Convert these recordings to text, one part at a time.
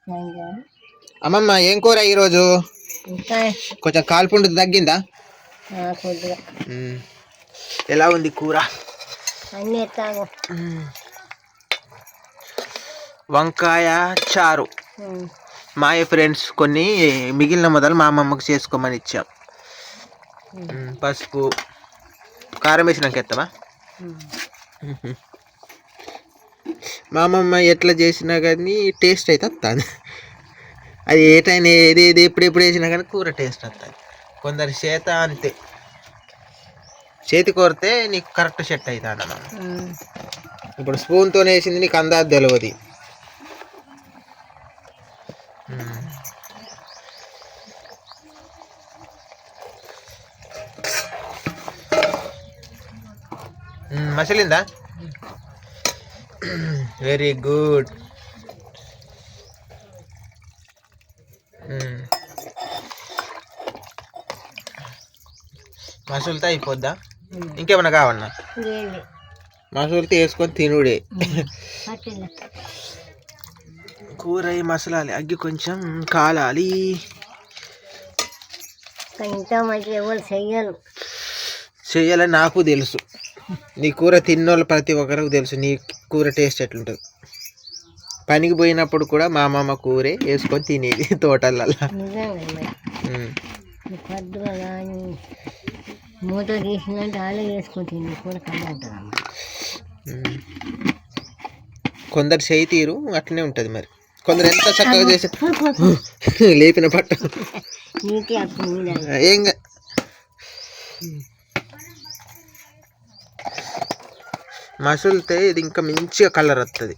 అమ్మమ్మ ఏం కూర ఈరోజు? కొంచెం కాల్పుండు తగ్గిందా? ఎలా ఉంది కూర? వంకాయ చారు. మాయ ఫ్రెండ్స్ కొన్ని మిగిలిన మొదలు మా అమ్మమ్మకు చేసుకోమని ఇచ్చాం. పసుపు కారం వేసినాక ఎత్తమా? మా అమ్మమ్మ ఎట్లా చేసినా కానీ టేస్ట్ అయితే వస్తుంది. అది ఏ టైం ఏది ఎప్పుడు వేసినా కానీ కూర టేస్ట్ వస్తుంది. కొందరి చేత అంతే, చేతి కోరితే నీకు కరెక్ట్ సెట్ అవుతుంది అన్నమాట. ఇప్పుడు స్పూన్తో వేసింది నీకు అందాజు తెలియదు. మసలిందా? Very good. మసూలుతో అయిపోద్దా? ఇంకేమన్నా కావన్నా? మసూలుతో వేసుకొని తినుడే. కూర మసలాలి, అగ్గి కొంచెం కాలాలి. చెయ్యాలని నాకు తెలుసు. నీ కూర తిన్నోళ్ళు ప్రతి ఒక్కరికి తెలుసు నీ కూర టేస్ట్ ఎట్లుంటుంది. పనికి పోయినప్పుడు కూడా మా అమ్మమ్మ కూరే వేసుకొని తినేది తోటలల్లో. మూత తీసినట్టు అలా వేసుకుంటుంది కూర కమ్మంటుంది. కొందరు చేయి తీరు అట్లనే ఉంటుంది. మరి కొందరు ఎంత చక్కగా చేసి లేపిన పట్ట ఏం మసులితే ఇది ఇంకా మంచిగా కలర్ వస్తుంది.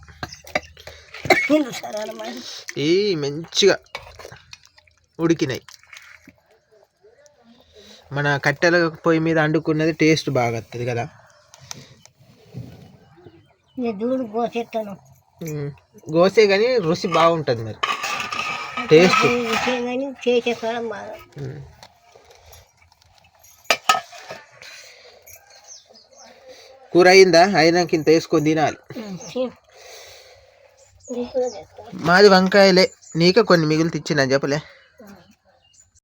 ఈ మంచిగా ఉడికినాయి. మన కట్టెల పొయ్యి మీద వండుకున్నది టేస్ట్ బాగా వస్తుంది కదా. గోసే కానీ రుచి బాగుంటుంది. మరి టేస్ట్ కూర అయిందా? అయినాక ఇంత వేసుకొని తినాలి. మాది వంకాయలే, నీకే కొన్ని మిగిలి తెచ్చిన చెప్పలే.